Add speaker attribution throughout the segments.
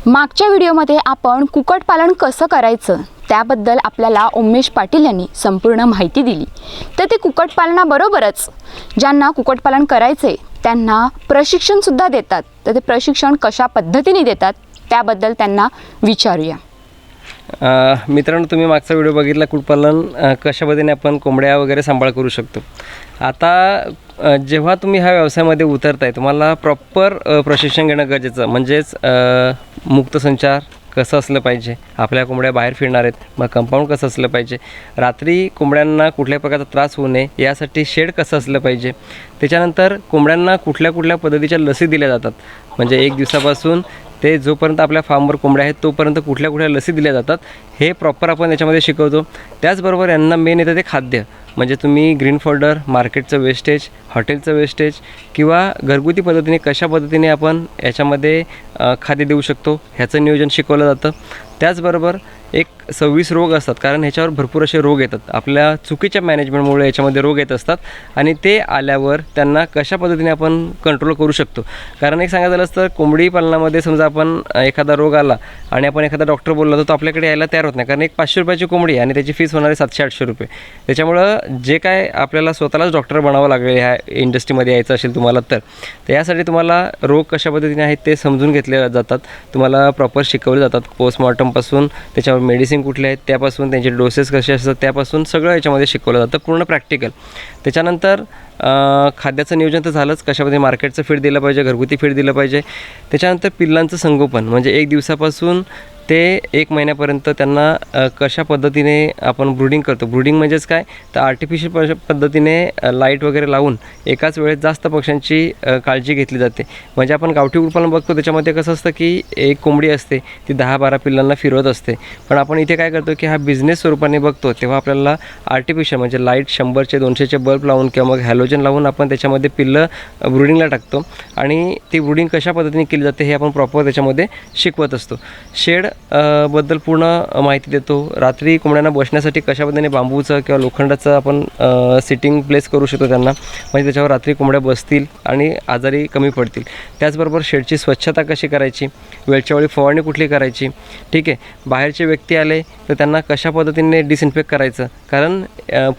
Speaker 1: मागच्या व्हिडिओमध्ये आपण कुक्कुटपालन कसं करायचं त्याबद्दल आपल्याला उमेश पाटील यांनी संपूर्ण माहिती दिली। तर ते कुक्कुटपालनाबरोबरच ज्यांना कुक्कुटपालन करायचे त्यांना प्रशिक्षण सुद्धा देतात। तर ते प्रशिक्षण कशा पद्धतीने देतात त्याबद्दल त्यांना विचारूया।
Speaker 2: मित्रांनो, तुम्ही मागचा व्हिडिओ बघितला कुक्कुटपालन कशा पद्धतीने आपण कोंबड्या वगैरे सांभाळ करू शकतो। आता जेव्हा तुम्ही ह्या व्यवसायामध्ये उतरताय तुम्हाला प्रॉपर प्रशिक्षण घेणं गरजेचं, म्हणजेच मुक्त संचार कसं असलं पाहिजे, आपल्या कोंबड्या बाहेर फिरणार आहेत मग कंपाऊंड कसं असलं पाहिजे, रात्री कोंबड्यांना कुठल्या प्रकारचा त्रास होऊ नये यासाठी शेड कसं असलं पाहिजे, त्याच्यानंतर कोंबड्यांना कुठल्या कुठल्या पद्धतीच्या लसी दिल्या जातात, म्हणजे 1 दिवसापासून ते जोपर्यंत आपल्या फार्मवर कोंबड्या आहेत तोपर्यंत कुठल्या कुठल्या लसी दिल्या जातात हे प्रॉपर आपण याच्यामध्ये शिकवतो। त्याचबरोबर यांना मेन येतं ते खाद्य, म्हणजे तुम्ही ग्रीन फोल्डर, मार्केटचं वेस्टेज, हॉटेलचं वेस्टेज किंवा घरगुती पद्धतीने कशा पद्धतीने आपण याच्यामध्ये खाद्य देऊ शकतो ह्याचं नियोजन शिकवलं जातं। त्याचबरोबर एक 26 रोग असतात, कारण ह्याच्यावर भरपूर असे रोग येतात, आपल्या चुकीच्या मॅनेजमेंटमुळे याच्यामध्ये रोग येत असतात आणि ते आल्यावर त्यांना कशा पद्धतीने आपण कंट्रोल करू शकतो। कारण एक सांगायचं झालं तर कोंबडी पालनामध्ये समजा आपण एखादा रोग आला आणि आपण एखादा डॉक्टर बोलला तर तो आपल्याकडे यायला तयार होत नाही, कारण एक 500 रुपयाची कोंबडी आणि त्याची फीस होणारी 700-800 रुपये। त्याच्यामुळं जे काय आपल्याला स्वतःलाच डॉक्टर बनावं लागेल ह्या इंडस्ट्रीमध्ये यायचं असेल तुम्हाला तर यासाठी तुम्हाला रोग कशा पद्धतीने आहेत ते समजून घेतले जातात, तुम्हाला प्रॉपर शिकवले जातात। पोस्टमॉर्टमपासून त्याच्यावर मेडिसिन कुठले आहेत त्यापासून त्यांचे डोसेस कसे असतात त्यापासून सगळं याच्यामध्ये शिकवलं जातं, पूर्ण प्रॅक्टिकल। त्याच्यानंतर खाद्याचं नियोजन तर झालंच, कशा पद्धतीने मार्केटचं फीड दिलं पाहिजे, घरगुती फीड दिलं पाहिजे। त्याच्यानंतर पिल्लांचं संगोपन, म्हणजे 1 दिवसापासून ते 1 महिन्यापर्यंत त्यांना कशा पद्धतीने आपण ब्रूडिंग करतो। ब्रूडिंग म्हणजेच काय तर आर्टिफिशियल पद्धतीने लाईट वगैरे लावून एकाच वेळेस जास्त पक्ष्यांची काळजी घेतली जाते। म्हणजे आपण गावठी कुक्कुटपालन बघतो त्याच्यामध्ये कसं असतं की एक कोंबडी असते ती 10-12 पिल्लांना फिरवत असते, पण आपण इथे काय करतो की हा बिझनेस स्वरूपाने बघतो तेव्हा आपल्याला आर्टिफिशियल म्हणजे लाईट 100चे 200चे बल्ब लावून किंवा मग हॅलोजन लावून आपण त्याच्यामध्ये पिल्लं ब्रूडिंगला टाकतो आणि ती ब्रूडिंग कशा पद्धतीने केली जाते हे आपण प्रॉपर त्याच्यामध्ये शिकवत असतो। शेड बद्दल पूर्ण माहिती देतो। रात्री कोंबड्यांना बसण्यासाठी कशा पद्धतीने बांबूचं किंवा लोखंडाचं आपण सिटिंग प्लेस करू शकतो त्यांना, म्हणजे त्याच्यावर रात्री कोंबड्या बसतील आणि आजारी कमी पडतील। त्याचबरोबर शेडची स्वच्छता कशी करायची, वेळच्या वेळी फवारणी कुठली करायची, ठीक आहे। बाहेरचे व्यक्ती आले तर त्यांना कशा पद्धतीने डिसइन्फेक्ट करायचं, कारण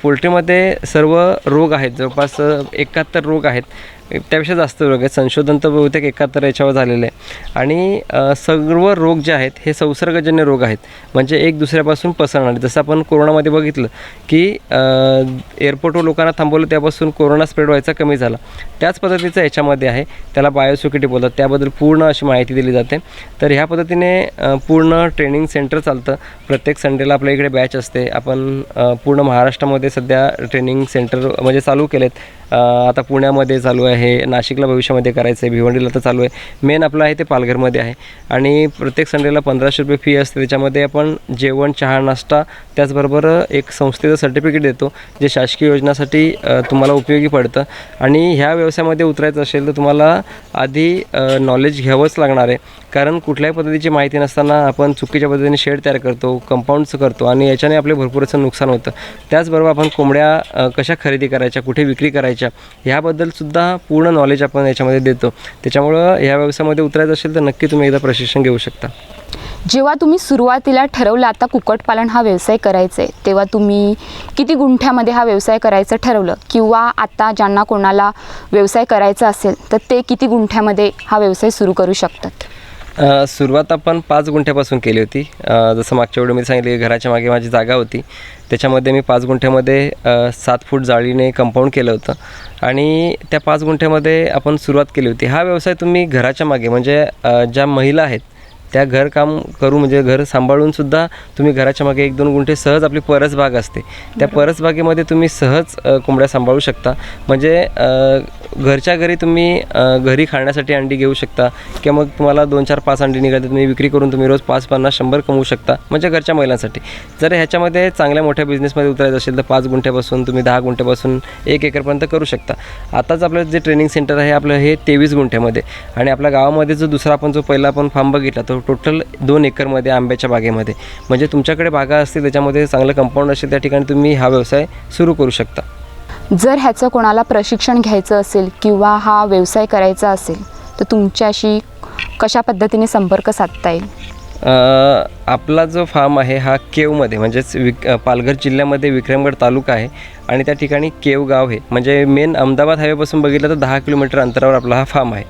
Speaker 2: पोल्ट्रीमध्ये सर्व रोग आहेत, जवळपास 71 रोग आहेत, त्यापेक्षा जास्त रोग आहेत, संशोधन तर बहुतेक 71 याच्यावर झालेलं आहे। आणि सर्व रोग जे आहेत हे संसर्गजन्य रोग आहेत, म्हणजे एक दुसऱ्यापासून पसरणारे। जसं आपण कोरोनामध्ये बघितलं की एअरपोर्टवर लोकांना थांबवलं त्यापासून कोरोना स्प्रेड व्हायचा कमी झाला, त्याच पद्धतीचं याच्यामध्ये आहे, त्याला बायोसिक्युरिटी बोलतात, त्याबद्दल पूर्ण अशी माहिती दिली जाते। तर ह्या पद्धतीने पूर्ण ट्रेनिंग सेंटर चालतं, प्रत्येक संडेला आपल्या इकडे बॅच असते। आपण पूर्ण महाराष्ट्रामध्ये सध्या ट्रेनिंग सेंटर म्हणजे चालू केलेत, आता पुण्यामध्ये चालू आहे, नाशिकला भविष्यामध्ये करायचं आहे, भिवंडीला तर चालू आहे, मेन आपलं आहे ते पालघरमध्ये आहे। आणि प्रत्येक संडेला 1500 रुपये फी असते, त्याच्यामध्ये आपण जेवण, चहा, नाश्ता, त्याचबरोबर एक संस्थेचं सर्टिफिकेट देतो जे शासकीय योजनासाठी तुम्हाला उपयोगी पडतं। आणि ह्या व्यवसायामध्ये उतरायचं असेल तर तुम्हाला आधी नॉलेज घ्यावंच लागणार आहे, कारण कुठल्याही पद्धतीची माहिती नसताना आपण चुकीच्या पद्धतीने शेड तयार करतो, कंपाऊंड्स करतो आणि याच्याने आपले भरपूर असं नुकसान होतं। त्याचबरोबर आपण कोंबड्या कशा खरेदी करायच्या, कुठे विक्री करायच्या ह्याबद्दलसुद्धा पूर्ण नॉलेज आपण याच्यामध्ये देतो। त्याच्यामुळं ह्या व्यवसायामध्ये उतरायचं असेल तर नक्की तुम्ही एकदा प्रशिक्षण घेऊ शकता।
Speaker 1: जेव्हा तुम्ही सुरुवातीला ठरवलं आता कुक्कुटपालन हा व्यवसाय करायचा आहे तेव्हा तुम्ही किती गुंठ्यामध्ये हा व्यवसाय करायचं ठरवलं, किंवा आता ज्यांना कोणाला व्यवसाय करायचा असेल तर ते किती गुंठ्यामध्ये हा व्यवसाय सुरू करू शकतात?
Speaker 2: सुरुवात आपण 5 गुंठ्यापासून केली होती। जसं मागच्या व्हिडिओमध्ये सांगितलं की घराच्या मागे माझी जागा होती, त्याच्यामध्ये मी 5 गुंठ्यामध्ये 7 फूट जाळीने कंपाऊंड केलं होतं आणि त्या 5 गुंठ्यामध्ये आपण सुरुवात केली होती। हा व्यवसाय तुम्ही घराच्या मागे म्हणजे ज्या महिला आहेत त्या घरकाम करू म्हणजे घर सांभाळूनसुद्धा तुम्ही घराच्या मागे 1-2 गुंठे सहज आपली परसबाग असते, त्या परसबागेमध्ये तुम्ही सहज कोंबड्या सांभाळू शकता। म्हणजे घरच्या घरी तुम्ही घरी खाण्यासाठी अंडी घेऊ शकता किंवा मग तुम्हाला 2-4-5 अंडी निघाले तुम्ही विक्री करून तुम्ही रोज 5, 50, 100 कमवू शकता, म्हणजे घरच्या महिलांसाठी। जर ह्याच्यामध्ये चांगल्या मोठ्या बिझनेसमध्ये उतरायचं असेल तर 5 गुंठ्यापासून तुम्ही 10 गुंठ्यापासून 1 एकरपर्यंत करू शकता। आताच आपलं जे ट्रेनिंग सेंटर आहे आपलं हे 23 गुंठ्यामध्ये, आणि आपल्या गावामध्ये जो दुसरा आपण जो पहिला आपण फार्म बघितला तो टोटल 2 एकरमध्ये आंब्याच्या बागेमध्ये। म्हणजे तुमच्याकडे बागा असतील त्याच्यामध्ये चांगलं कंपाऊंड असेल त्या ठिकाणी तुम्ही हा व्यवसाय सुरू करू शकता।
Speaker 1: जर ह्याचं कोणाला प्रशिक्षण घ्यायचं असेल किंवा हा व्यवसाय करायचा असेल तर तुमच्याशी कशा पद्धतीने संपर्क साधता येईल?
Speaker 2: आपला जो फार्म आहे हा केवमध्ये म्हणजेच पालघर जिल्ह्यामध्ये विक्रमगड तालुका आहे आणि त्या ठिकाणी केव गाव आहे. म्हणजे मेन अहमदाबाद हायवेपासून बघितलं तर 10 किलोमीटर अंतरावर आपला हा फार्म आहे.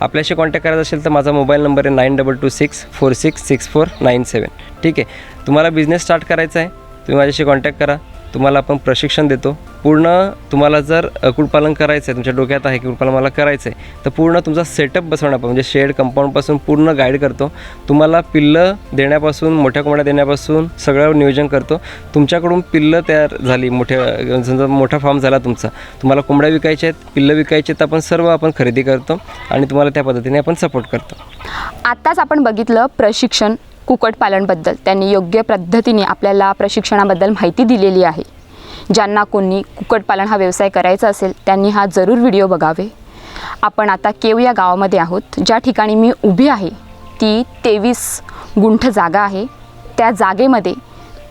Speaker 2: आपल्याशी कॉन्टॅक्ट करायचा असेल तर माझा मोबाईल नंबर आहे 9226466497. ठीक आहे. तुम्हाला बिझनेस स्टार्ट करायचा आहे, तुम्ही माझ्याशी कॉन्टॅक्ट करा. तुम्हाला आपण प्रशिक्षण देतो. पूर्ण तुम्हाला जर कुक्कुटपालन करायचं आहे, तुमच्या डोक्यात आहे की कुक्कुटपालन मला करायचं आहे, तर पूर्ण तुमचा सेटअप बसवण्यापासून म्हणजे शेड कंपाऊंडपासून पूर्ण गाईड करतो. तुम्हाला पिल्लं देण्यापासून मोठ्या कोंबड्या देण्यापासून सगळं नियोजन करतो. तुमच्याकडून पिल्लं तयार झाली, समजा मोठा फार्म झाला तुमचा, तुम्हाला कोंबड्या विकायच्या आहेत, पिल्लं विकायचे आहेत, आपण सर्व आपण खरेदी करतो आणि तुम्हाला त्या पद्धतीने आपण सपोर्ट करतो.
Speaker 1: आत्ताच आपण बघितलं प्रशिक्षण कुक्कुटपालनबद्दल. त्यांनी योग्य पद्धतीने आपल्याला प्रशिक्षणाबद्दल माहिती दिलेली आहे. ज्यांना कोणी कुक्कुटपालन हा व्यवसाय करायचा असेल त्यांनी हा जरूर व्हिडिओ बघावे. आपण आता केव या गावामध्ये आहोत. ज्या ठिकाणी मी उभी आहे ती 23 गुंठ जागा आहे. त्या जागेमध्ये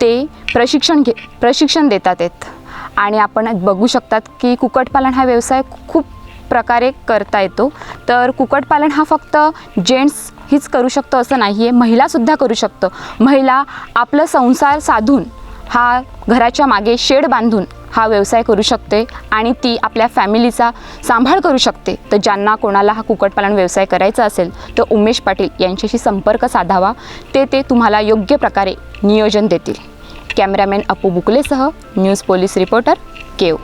Speaker 1: ते प्रशिक्षण देतात आहेत आणि आपण बघू शकतात की कुक्कुटपालन हा व्यवसाय खूप प्रकारे करता येतो. तर कुक्कुटपालन हा फक्त जेंट्स हीच करू शकतो असं नाही आहे, महिलासुद्धा करू शकतो. महिला आपलं संसार साधून हा घराच्या मागे शेड बांधून हा व्यवसाय करू शकते आणि ती आपल्या फॅमिलीचा सांभाळ करू शकते. तर ज्यांना कोणाला हा कुक्कुटपालन व्यवसाय करायचा असेल तर उमेश पाटील यांच्याशी संपर्क साधावा. ते तुम्हाला योग्य प्रकारे नियोजन देतील. कॅमेरामॅन अपू बुकलेसह न्यूज पोलीस रिपोर्टर केव.